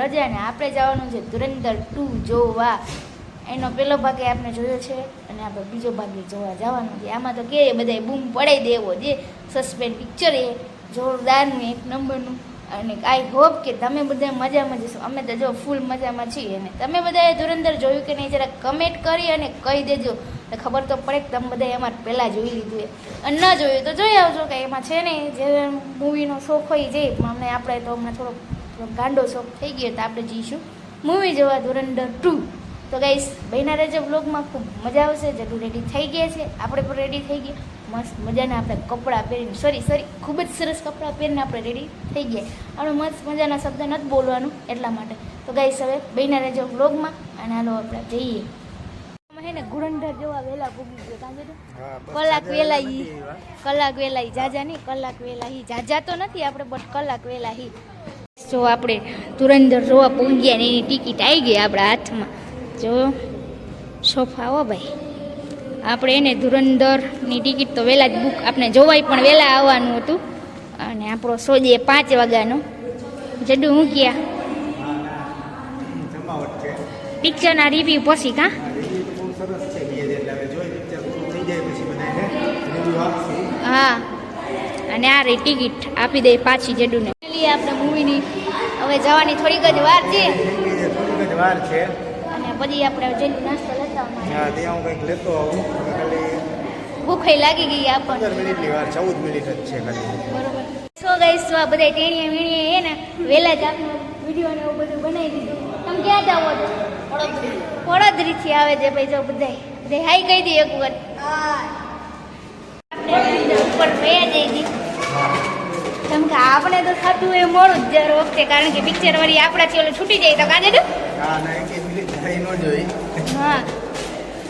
રજા ને આપણે જવાનું છે ધુરંધર 2 જોવા. એનો પહેલો ભાગ આપણે જોયો છે અને આપણે બીજો ભાગ જોવા જવાનું છે. આમાં તો કે બધા બૂમ પડાઈ દેવો જે સસ્પેન્સ પિક્ચર એ જોરદારનું એક નંબરનું. અને આઈ હોપ કે તમે બધા મજામાં જશો. અમે તો જો ફૂલ મજામાં છીએ. અને તમે બધાએ ધુરંધર જોયું કે નહીં જરા કમેન્ટ કરી અને કહી દેજો. તો ખબર તો પડે કે તમે બધાએ અમારે પહેલાં જોઈ લીધું એ અને ન જોયું તો જોઈ આવજો. કે એમાં છે ને જે મૂવીનો શોખ હોય જે અમને આપણે તો હમણાં થોડો ગાંડો શોખ થઈ ગયો તો આપણે જઈશું મૂવી જોવા ધુરંધર 2. તો ગાઈસ બહેના રહેજો બ્લોગમાં. ખૂબ મજા આવશે. જડું રેડી થઈ ગયા છે, આપણે પણ રેડી થઈ ગયા મસ્ત મજાના. આપણે કપડાં પહેરીને સોરી ખૂબ જ સરસ કપડાં પહેરીને આપણે રેડી થઈ ગયા. આપણે મસ્ત મજાના શબ્દ નથી બોલવાનું એટલા માટે. તો ગાઈસ હવે બહેના રહેજો બ્લોગમાં અને હાલો આપણે જઈએ. હે ને ધુરંધર જોવા વહેલા પૂગી ગયો કાંજે કલાક વેલા જાજા નહીં કલાક વેલા જાજા તો નથી આપણે બટ કલાક વેલા જો આપણે ધુરંધર જોવા પૂગી ગયા ને એની ટિકિટ આવી ગઈ આપણા હાથમાં. જો સોફા હો ભાઈ આપણે એને ધુરંધરની ટિકિટ તો વહેલા જ બુક આપણે જોવાય પણ વહેલા આવવાનું હતું. અને આપણો શો જે 5 વાગ્યાનો જડું હું ગયા પિક્ચરના રિવ્યુ પછી કાં હા. અને આ રહી ટિકિટ આપી દે પાછી જડુને. આપણે મૂવીની હવે જવાની થોડીક જ વાર છે અને પછી આપણે જઈને નાસ્તો લેતા ભૂખ લાગી ગઈ આપણને. 14 મિનિટ જ છે બરોબર. સો ગાઈસ તો આ બધા ટેણીએ વીણીએ હે ને વહેલા જ આપણે વિડીયો ને એવું બધું બનાવી દીધું. તમે ક્યાં જાવ છો? વડોદરીથી આવે છે ભાઈ. જો બધા હાઈ કહી દઈએ એક વખત. આપણે ઉપર ગયા જઈ હતી કેમ કે આપણે તો થતું એ મોડું જ દર વખતે કારણ કે પિક્ચર વાળી આપણાથી ઓલું છૂટી જાય તો કાજે હા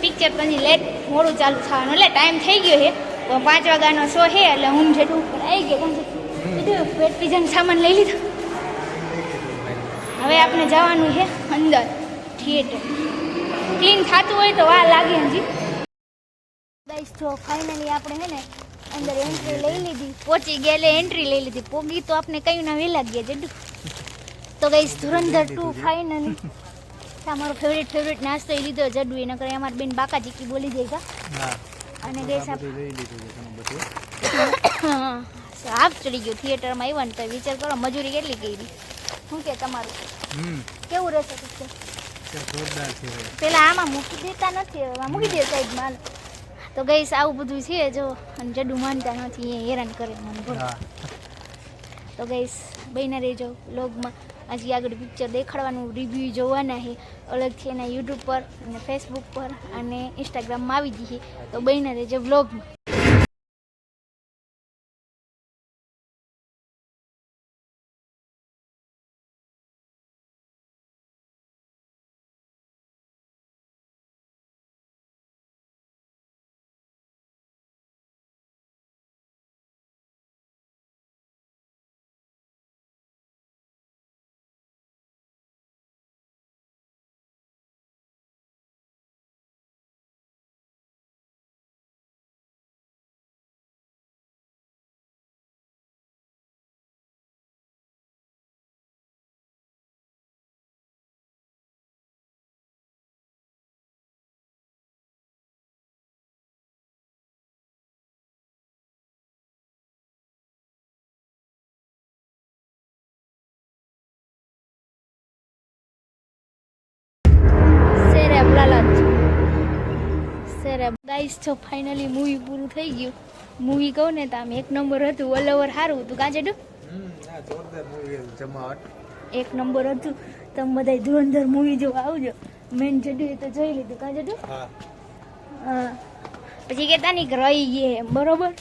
પિક્ચર પછી લેટ મોડું ચાલુ થવાનું એટલે ટાઈમ થઈ ગયો છે. તો 5 વાગ્યાનો શો છે એટલે હું જેટલું ઉપર આવી ગયો કીધું પેટ પીઝાનો સામાન લઈ લીધો. હવે આપણે જવાનું છે અંદર થિયેટર. ક્લીન થતું હોય તો વાર લાગે હજી. ગાઈસ તો ફાઇનલી આપણે છે ને અંદર એન્ટ્રી લઈ લીધી. પહોંચી ગયા એટલે એન્ટ્રી લઈ લીધી. પોગી તો આપણે કયું ના વેલા ગયા જડું. તો ગાઈસ ધુરંધર 2 ફાઇનલી અમારો ફેવરેટ નાસ્તો એ લીધો જડું. એને કરે અમારી બેન બાકા ચીકી બોલી જાય કા. અને ગાઈસ હાફ ચડી ગયું થિયેટરમાં આવ્યા ને તો વિચાર કરો મજૂરી કેટલી કરી. શું કે તમારું કેવું રહેશે પિક્ચર? પેલા આમાં મૂકી દેતા નથી હવે મૂકી દે સાઈડમાં. તો ગઈશ આવું બધું છે જો અને જડું માનતા નથી એ હેરાન કરે મને. તો ગઈશ બહેના રહેજો વ્લોગમાં. હજી આગળ પિક્ચર દેખાડવાનું રિવ્યૂ જોવાના છે અલગથી એના યુટ્યુબ પર અને ફેસબુક પર અને ઇન્સ્ટાગ્રામમાં આવી જઈએ. તો બહેના રહેજો વ્લોગમાં. ગાઈસ તો ફાઇનલી મૂવી પૂરું થઈ ગયું. મૂવી કહું ને તો આમ એક નંબર હતું. ઓલ ઓવર સારું હતું કાં જેડું? એક નંબર હતું. તમે બધા ધુરંધર મૂવી જોવા આવજો. મેન જેડું એ તો જોઈ લીધું કાં જેડું? હા પછી કહેતા નહીં કે રહી ગયે બરોબર.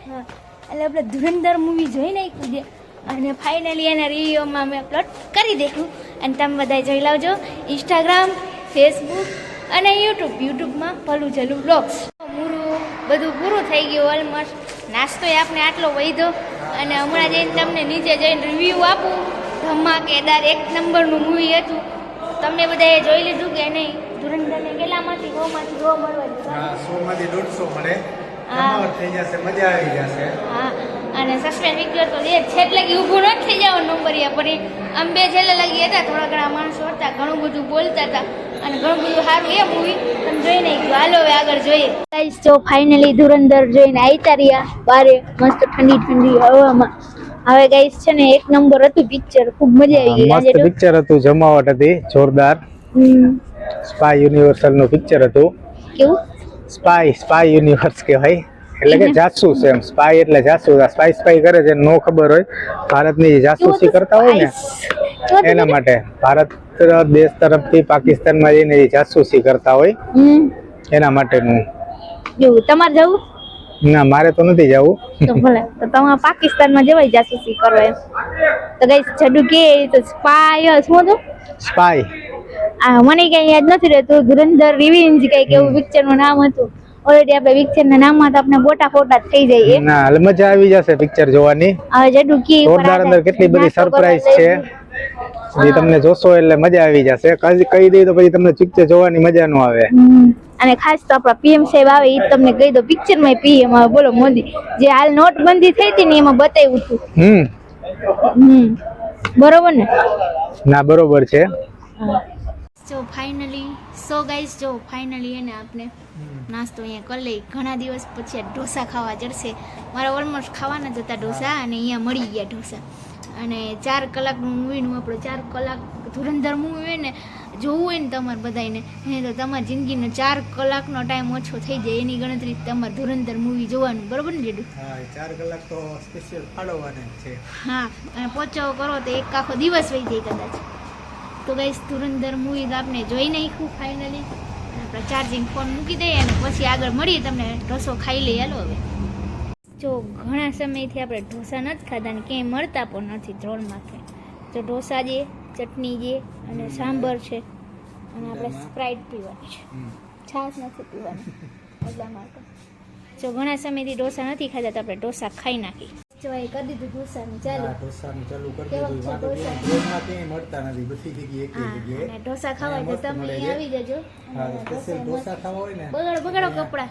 હા એટલે આપણે ધુરંધર મૂવી જોઈ નાખ્યું છે અને ફાઇનલી એના રિવ્યુમાં મેં અપલોડ કરી દેખું અને તમે બધા જોઈ લાવજો. ઇન્સ્ટાગ્રામ, ફેસબુક અને યુટ્યુબમાં ભલું જલું બ્લોગ્સ. બધું પૂરું થઈ ગયું ઓલમોસ્ટ. નાસ્તો આપણે આટલો વધ્યો અને હમણાં જઈને તમને નીચે જઈને રિવ્યૂ આપું. ધમાકેદાર એક નંબરનું મૂવી હતું. તમે બધાએ જોઈ લીધું કે નહીં? ધુરંધરને કેટલામાંથી 100 માંથી 100 મળવા? 100 માંથી 150 મળે. થઈ જશે, મજા આવી જશે. હા અને સસ્પેન્સ પિક્ચર તો છેલ્લે લગી ઊભું ન થઈ જાવ નંબરિયા પર આમ બે છેલ્લે લગી હતા, થોડા ઘણા માણસો હતા, ઘણું બધું બોલતા હતા અને ઘણું બધું સારું એ મૂવી તમે જોઈને હાલો હવે આગળ જોઈએ. ગાઈસ જો ફાઇનલી ધુરંધર જોઈને આવતા રહ્યા બારે મસ્ત ઠંડી ઠંડી હવામાં. હવે ગાઈસ છે ને એક નંબર હતું પિક્ચર, ખૂબ મજા આવી ગઈ. મસ્ત પિક્ચર હતું, જમાવટ હતી જોરદાર. સ્પાય યુનિવર્સલ નું પિક્ચર હતું. કેવું? સ્પાય યુનિવર્સ કહેવાય, એટલે કે જાસૂસ એમ. સ્પાય એટલે જાસૂસ, સ્પાય કરે છે નો ખબર હોય ભારતની જાસૂસી કરતા હોય ને એના માટે. ભારત દેશ તરફથી પાકિસ્તાનમાં જઈને જાસૂસી કરતા હોય એના માટેનું. તમારે જવું? ના મારે તો નથી જવું. તો ભલે, તો તમારે પાકિસ્તાનમાં જવાય જાસૂસી કરવા એમ. તો ગાઈસ જડુ કે તો સ્પાય શું હતું? સ્પાય મને કઈ યાદ નથી રહેતું. ધુરંધર રિવેન્જ કઈક એવું પિક્ચર નું નામ હતું. ઓલરેડી આપણે પિક્ચર ના નામમાં તો આપણે મોટા ફોટા થઈ જાય. ના મજા આવી જશે પિક્ચર જોવાની. હવે જડુ કે જોરદાર, અંદર કેટલી બધી સરપ્રાઈઝ છે જે તમને જોશો એટલે મજા આવી જશે. કહી દઈ તો પછી તમને પિક્ચર જોવાની મજા ન આવે. અને ખાસ તો આપણા પીએમ સાહેબ આવે એ તમને કહી દો, પિક્ચર માં પીએમ આવે. બોલો મોદી જે હાલ નોટબંધી થઈ હતી ને એમાં બતાવ્યું હતું. બરોબર ને? ના બરોબર છે. જો ફાઇનલી એને આપણે નાસ્તો અહીંયા કરી લઈ. ઘણા દિવસ પછી ઢોસા ખાવા જડશે. મારા ઓલમોસ્ટ ખાવાના જ હતા ઢોસા અને અહીંયા મળી ગયા ઢોસા. અને 4 કલાકનું મૂવીનું આપણે 4 કલાક ધુરંધર મૂવી હોય ને જોવું હોય ને તમારે બધાને એને તો તમારી જિંદગીનો 4 કલાકનો ટાઈમ ઓછો થઈ જાય એની ગણતરી તમારે ધુરંધર મૂવી જોવાનું. બરોબર ને જેડું? હા 4 કલાક તો સ્પેશિયલ ફાળવવાના છે. હા, અને પોચો કરો તો એક આખો દિવસ વહી જાય કદાચ. તો ગાઈસ ધુરંધર મૂવી તો આપણે જોઈ નાખ્યું ફાઇનલી. આપણે ચાર્જિંગ ફોન મૂકી દઈએ અને પછી આગળ મળીએ, તમને ઢોસો ખાઈ લઈએ. હાલો હવે. જો ઘણા સમયથી આપણે ઢોસા નથી ખાધા ને ક્યાંય મળતા પણ નથી ધ્રોળમાં કે. તો ઢોસા છે, ચટણી છે અને સાંભર છે અને આપણે સ્પ્રાઇટ પીવાની છે, છાશ નથી પીવાની એટલા માટે. જો ઘણા સમયથી ઢોસા નથી ખાધા તો આપણે ઢોસા ખાઈ નાખી. જો એ કરી દીધું ઢોસાનું ચાલુ. ઢોસાનું ચાલુ કરી દીધું. વાંધો ક્યાંય મળતા નથી, બધી જગ્યાએ એક જગ્યાએ. અને ઢોસા ખાવા તો તમે અહીં આવી જજો. હા સ્પેશિયલ ઢોસા ખાવા હોય ને બગાડો કપડા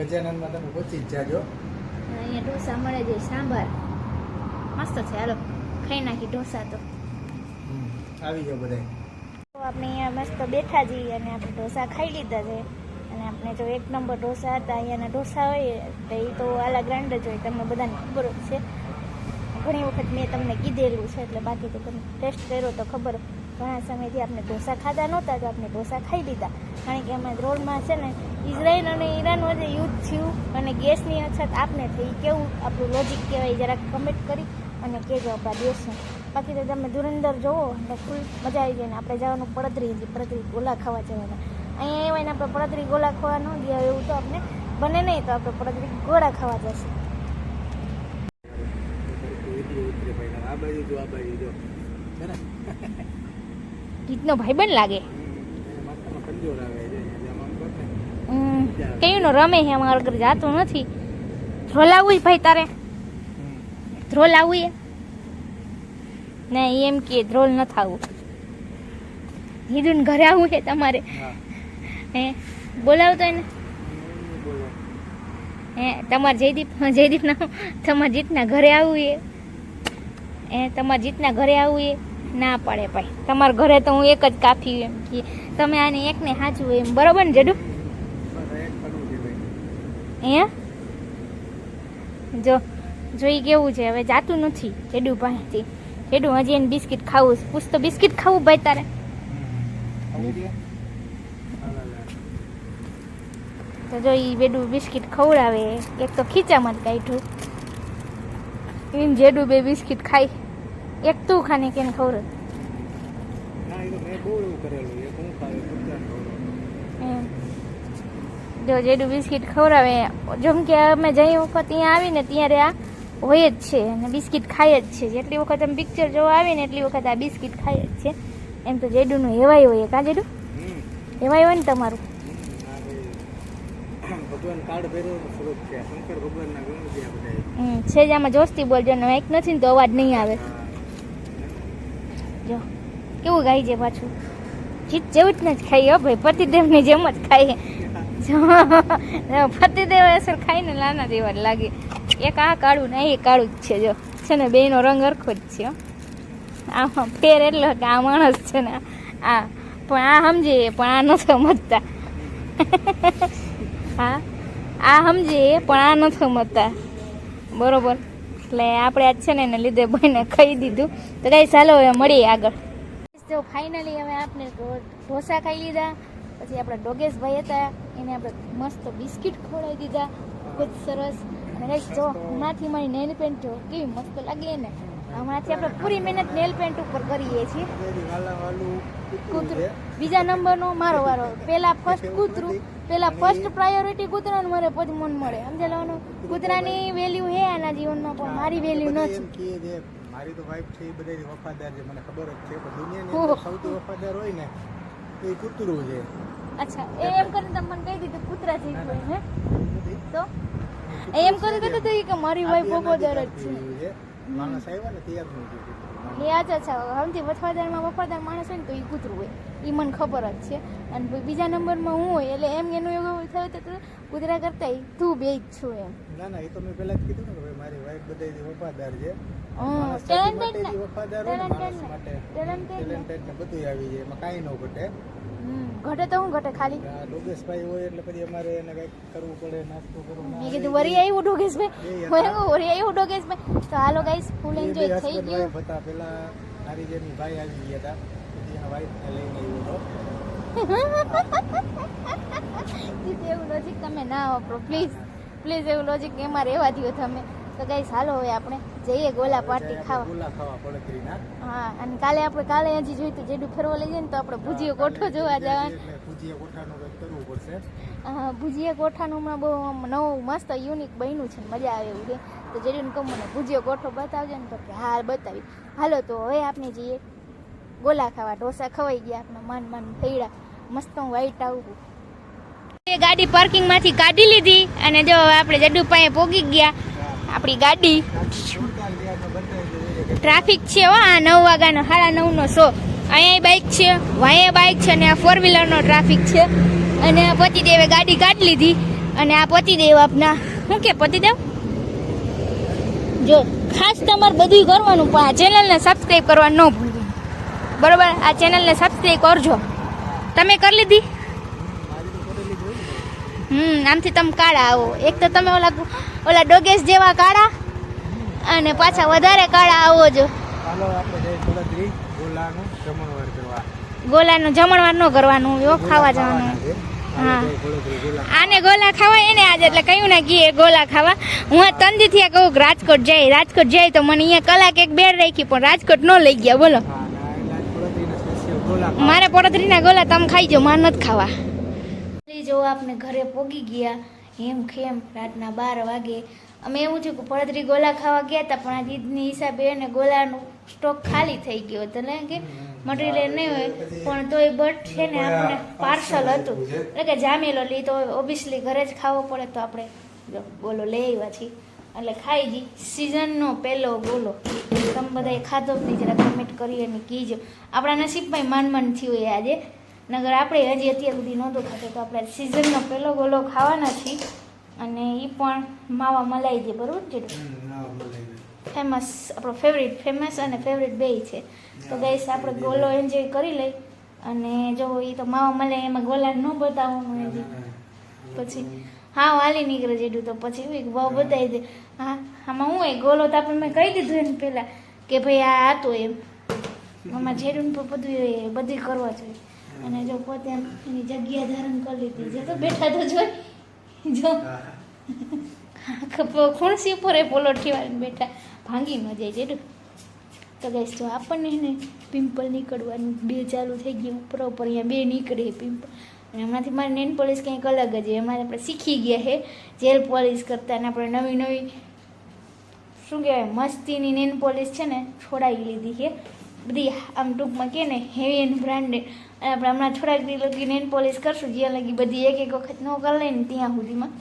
ગજાનનમાં તમે પહોંચી જ જાજો. અહીંયા ઢોસા મળે છે, સાંભાર મસ્ત છે. હાલો ખાઈ નાખી ઢોસા. તો આવી જાવ બધા. તો આપણે અહીંયા મસ્ત બેઠા છીએ અને આપણે ઢોસા ખાઈ લીધા છે. અને આપણે જો એક નંબર ઢોસા હતા. અહીંયાના ઢોસા હોય તો એ તો આલા ગ્રાન્ડ જ હોય, તમને બધાને ખબર જ છે. ઘણી વખત મેં તમને કીધેલું છે એટલે બાકી તો તમે ટેસ્ટ કર્યો તો ખબર. ઘણા સમયથી આપણે ઢોસા ખાધા નહોતા તો આપણે ઢોસા ખાઈ લીધા. કારણ કે અમે રોડમાં છે ને ઇઝરાયલ અને ઈરાન વચ્ચે યુદ્ધ થયું અને ગેસની અછત આપને થઈ. કેવું આપણું લોજિક કહેવાય, જરાક કમેન્ટ કરી અને કહેજો આપણા દેશનું. બાકી તો તમે ધુરંધર જોવો એટલે ફૂલ મજા આવી જાય. ને આપણે જવાનું પડદરી ગોલા ખાવા જવાના. અહીંયા એવાય ને આપણે પડદરી ગોલા ખાવા ન ગયા એવું તો આપણે બને નહીં, તો આપણે પડદરી ગોળા ખાવા જશે. ગીતનો ભાઈબંધ લાગે. કયું નો રમે છે અમારા ઘર જાતો નથી. ધ્રોલ આવવું ભાઈ તારે? ધ્રોલ આવવું ને એમ કે ધ્રોલ ન થાવું. હિદુન ઘરે આવવું છે તમારે? હે બોલાવતો એને? હે તમારે જયદીપ ના તમારે જીતના ઘરે આવવું એ તમારે જીતના ઘરે આવવું એ ના પાડે ભાઈ. તમારા ઘરે તો હું એક જ કાફી એમ કે તમે આને એકને સાચું એમ. બરોબર ને જેડું? હે જો જોઈ કેવું છે હવે જાતું નથી જેડું પાસેથી. જેડું હજી એને બિસ્કિટ ખાવું. પૂછ તો બિસ્કિટ ખાવું ભાઈ તારે? તો જો એ બેડું બિસ્કિટ ખવડાવે. એક તો ખીચામાં જ કાઢ્યું એને જેડું 2 બિસ્કિટ ખાઈ. એક તું ખાને કેને ખવડાવે? જો જેડું બિસ્કિટ ખવડાવે. જેમ કે અમે જઈ વખત ત્યાં આવીને ત્યારે આ હોય જ છે અને બિસ્કિટ ખાય જ છે. જેટલી વખત અમે પિક્ચર જોવા આવીને એટલી વખત આ બિસ્કિટ ખાય જ છે. એમ તો જેડુનું હેવાય હોય. કાં જેડું હેવાય હોય ને તમારું? ભગવાન કાર્ડ ભેરો સ્વરૂપ છે. શંકર ભગવાનના ગુણ છે આ બધા. છે જ આમાં જોસ્તી બોલજો ને માઈક નથી ને તો અવાજ નહીં આવે. જો કેવું ગાય છે પાછું. જીત જેવું જ ને જ ખાઈ હો ભાઈ. પતિદેવની જેમ જ ખાઈ. પતિદેવ અસર ખાઈને નાના જેવા લાગે. એક આ કાળું ને એ કાળું જ છે. જો છે ને બેયનો રંગ હરખો જ છે હો. આમાં ફેર એટલે કે આ માણસ છે ને આ પણ આ સમજીએ પણ આ નથી સમજતા. હા આ સમજીએ પણ આ નથી સમજતા બરોબર. એટલે આપણે આજ છે ને એને લીધે ભાઈને ખાઈ દીધું. તો કઈ ચાલો હવે મળીએ આગળ. તો ફાઇનલી હવે આપણે ઢોસા ખાઈ લીધા. પછી આપણા ડોગેશભાઈ હતા એને આપણે મસ્ત બિસ્કિટ ખવડાવી દીધા, ખૂબ જ સરસ. અને ગાઈસ જો હમણાંથી મારી નેલ પેન્ટ જો કેવી મસ્ત લાગે ને. હમણાંથી આપણે પૂરી મહેનત નેલ પેન્ટ ઉપર કરીએ છીએ. કૂતરું બીજા નંબરનો મારો વારો. પહેલા ફર્સ્ટ કૂતરું, પહેલા ફર્સ્ટ પ્રાયોરિટી કૂતરાને મારે પછી મન મળે. સમજેલાનું કૂતરાની વેલ્યુ હે આના જીવનમાં, પણ મારી વેલ્યુ નથી. મારી તો વાઈફ છે એ બધાથી વફાદાર છે, મને ખબર જ છે. પણ દુનિયાની અંદર સૌથી વફાદાર હોય ને એ કૂતરું છે. અચ્છા એમ કરીને તમે મને કહી દીધું કૂતરા જેવું હોય હે તો એમ કરી દીધું તો કે મારી વાઈફ વફાદાર જ છે. માણસ આવ્યા ને તૈયાર નહીં એ અચ્છા સૌથી વફાદારમાં વફાદાર માણસ હોય ને તો એ કૂતરું હોય, એ મને ખબર જ છે. અને બીજા નંબરમાં હું હોય એટલે એમ એનું એવું થયું તો કૂતરા કરતા તું બે જ છું એમ. ના ના એ તો મેં પહેલા જ કીધું ને કે ભાઈ મારી વાઈફ બધાથી વફાદાર છે. બધું આવી જાય એમાં કાંઈ ન ઘટે. ઘટે તો હું ઘટે ખાલી ડોગેશભાઈ હોય એટલે પછી અમારે એને કંઈક કરવું પડે, નાસ્તો કરવો. મેં કીધું વરી આવ્યું ડોગેશભાઈ, વરી આવ્યું ડોગેશભાઈ. તો હાલો ગાઈસ ફૂલ એન્જોય થઈ ગયું. હતા પેલા મારી જેની ભાઈ આવી ગયા હતા પછી એના વાઈફને લઈને આવ્યો હતો. એવું લોજિક તમે ના વાપરો પ્લીઝ પ્લીઝ. એવું લોજિક એમાં રહેવા દો તમે. તો ગાઈસ હાલો હવે આપણે જઈએ ગોલા પાર્ટી ખાવા. હા અને કાલે હજી જોયું તો જેડું ફરવા લઈ જાય ને તો આપણે ભુજીયો કોઠો જોવા જવાનું. હા ભુજીયા કોઠાનું હમણાં બહુ નવું મસ્ત યુનિક બન્યું છે, મજા આવે એવું છે. તો જેડું કહું મને ભુજીયો કોઠો બતાવજો ને તો કે હા બતાવી. હાલો તો હવે આપણે જઈએ ગોલા ખાવા. ઢોસા ખવાઈ ગયા આપણે માન થઈડા મસ્ત વાઈટ આવું. એ ગાડી પાર્કિંગ માંથી કાઢી લીધી અને જો આપણે જડ્ડુ પાસે પોગી ગયા. આપણી ગાડી ટ્રાફિક છે હો. આ 9 વાગ્યાનો 9:30નો શો. અહીંયા બાઇક છે, વાંયે બાઇક છે અને આ 4-વ્હીલરનો ટ્રાફિક છે. અને આ પતિદેવે ગાડી કાઢી લીધી અને આ પતિદેવ આપના શું કે પતિદેવ જો ખાસ તમારે બધું કરવાનું પણ આ ચેનલને સબસ્ક્રાઈબ કરવાનું ન ભૂલવું બરોબર. આ ચેનલને સબસ્ક્રાઈબ કરજો. તમે કરી લીધી? આમથી તમે કાળા આવો. એક તો તમે ઓલા ડોગેશ જેવા કાળા અને પાછા વધારે કાળા આવો છો. ગોલાનું જમણવાર ન કરવાનું, ખાવા જવાનું. હા આને ગોલા ખાવા એને આજે એટલે કયું ના ગીએ ગોલા ખાવા. હું તંદીથી કહું રાજકોટ જાય તો મને અહીંયા કલાક એક બેડ રાખી પણ રાજકોટ ન લઈ ગયા. બોલો મારે પડોતરીના ગોલા તમે ખાઈ જાઓ, મારે નથી ખાવા. જો આપણે ઘરે પોગી ગયા હેમ ખેમ રાતના 12 વાગે. અમે એવું થયું કે પડોતરી ગોલા ખાવા ગયા હતા પણ આ ઈદની હિસાબે એને ગોલાનું સ્ટોક ખાલી થઈ ગયો હતો. એટલે કે મટીરિયલ નહીં હોય પણ તોય બટ છે ને આપણે પાર્સલ હતું એટલે કે જામેલો લઈ તો ઓબ્વિયસલી ઘરે જ ખાવો પડે. તો આપણે ગોલો લઈ આવ્યા છીએ એટલે ખાઈ જી. સિઝનનો પહેલો ગોલો તમે બધાએ ખાધો જ નહીં, જરા કમેન્ટ કરી અને કીજો. આપણા નસીબમાં માન થયું હોય આજે, નગર આપણે હજી અત્યાર સુધી નહોતો ખાતો. તો આપણે સિઝનનો પહેલો ગોલો ખાવાના છીએ અને એ પણ માવા મલાઈ છે બરાબર છે. ફેમસ આપણો ફેમસ અને ફેવરેટ બે છે. તો ગાઈસ આપણે ગોલો એન્જોય કરી લઈ અને જો એ તો માવા મલાઈ એમાં ગોલા ન બતાવવાનું હજી પછી હા વાલી નીકળે જેટલું તો પછી ભાવ બતાવી દે. હા આમાં હું એ ગોલો તો આપણે મેં કહી દીધું એને પહેલાં કે ભાઈ આ હતો એમ આમાં જેડું બધું કરવા જોઈએ. અને જો પોતે એની જગ્યા ધારણ કરી લીધી છે તો બેઠા તો જોઈ જો ખુણસી ઉપર એ પોલોઠી વાળીને બેઠા ભાંગી ન જાય જેટલું. તો ગાઈસ જો આપણને એને પિમ્પલ નીકળવાનું 2 ચાલુ થઈ ગયું ઉપર અહીંયા 2 નીકળે પિમ્પલ. અને હમણાંથી મારી નેન પોલિશ કંઈક અલગ જ એમાં આપણે શીખી ગયા છે જેલ પોલિશ કરતા. અને આપણે નવી શું કહેવાય મસ્તીની નેન પોલિશ છે ને છોડાવી લીધી છે બધી આમ ટૂંકમાં કે ને હેવી એન્ડ બ્રાન્ડેડ. અને આપણે હમણાં થોડાક દી લગી નેન પોલિશ કરશું જ્યાં લગી બધી એક વખત ન કરી લઈએ ને ત્યાં સુધીમાં.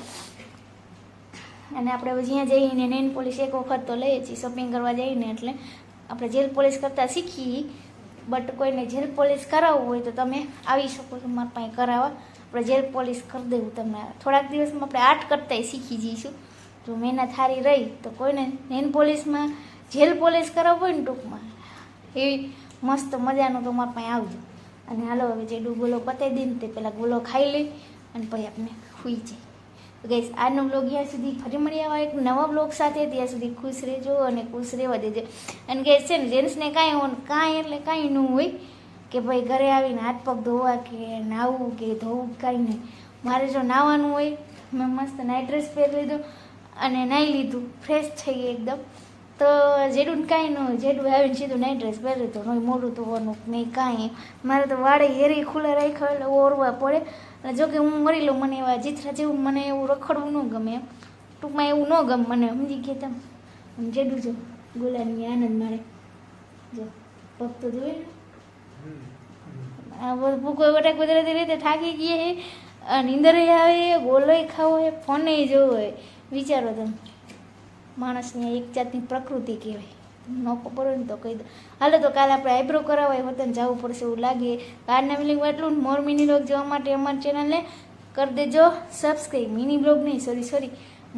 અને આપણે જ્યાં જઈને નેન પોલિશ એક વખત તો લઈએ છીએ શોપિંગ કરવા જઈને એટલે આપણે જેલ પોલિશ કરતાં શીખી. બટ કોઈને જેલ પોલિશ કરાવવું હોય તો તમે આવી શકો છો મારા પાસે કરાવવા. આપણે જેલ પોલિશ કરી દેવું તમને થોડાક દિવસમાં આપણે આર્ટ કરતાંય શીખી જઈશું. જો મહેનત સારી રહી તો કોઈને નેન પોલીસમાં જેલ પોલીસ કરાવવું હોય ને ટૂંકમાં એવી મસ્ત મજાનું તો મારા પાસે આવજો. અને હાલો હવે જેડું ગોલો પતાવી દઈને તે પહેલાં ગોલો ખાઈ લઈ અને પછી આપણે સૂઈ જાય. તો ગઈશ આજનો બ્લોગ ત્યાં સુધી ફરી મળી આવા એક નવા બ્લોગ સાથે. ત્યાં સુધી ખુશ રહેજો અને ખુશ રહેવા દેજો. અને ગઈશ છે ને જેન્ટ્સને કાંઈ હોય કાંઈ એટલે કાંઈ ન હોય કે ભાઈ ઘરે આવીને હાથ પગ ધોવા કે નાહવું કે ધોવું કાંઈ નહીં. મારે જો નાહવાનું હોય મેં મસ્ત નાઇટ ડ્રેસ પહેરી લીધું અને નાહી લીધું, ફ્રેશ થઈ ગઈ એકદમ. તો જેડું કાંઈ ન હોય, જેડું આવીને સીધું નાઇટ ડ્રેસ પહેરી તો નહીં મોઢું ધોવાનું નહીં કાંઈ. મારે તો વાળે હેરી ખુલ્લા રાખ્યા એટલે ઓરવા પડે. અને જોકે હું મરી લઉં, મને એવા જીથરા જેવું મને એવું રખડવું ન ગમે એમ, ટૂંકમાં એવું ન ગમે મને, સમજી ગયા તમે. જેડું જો ગોલાની આનંદ માણે જો પગ તો જોઈ ને આ ભૂકો વટાક કુદરતી રીતે થાકી ગઈ હે, નીંદરે આવે, ગોલોય ખાવો હોય, ફોને જોવો હોય. વિચારો તમે, માણસની એક જાતની પ્રકૃતિ કહેવાય. ન ખબર હોય ને તો કહી દો. હાલો તો કાલે આપણે આઈબ્રો કરાવવા વતન જવું પડશે એવું લાગે. આજના મિલિંગમાં એટલું મોર મિની બ્લોગ જોવા માટે અમારી ચેનલને કરી દેજો સબસ્ક્રાઈબ. મિની બ્લોગ નહીં, સોરી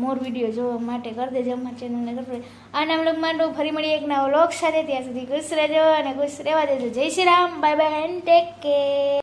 મોર વિડીયો જોવા માટે કરી દેજો અમારી ચેનલને. આના બ્લોગમાં તો ફરી મળીએ એક નવા બ્લોગ સાથે. ત્યાં સુધી ખુશ રહેજો અને ખુશ રહેવા દેજો. જય Shri Ram, bye bye and take care.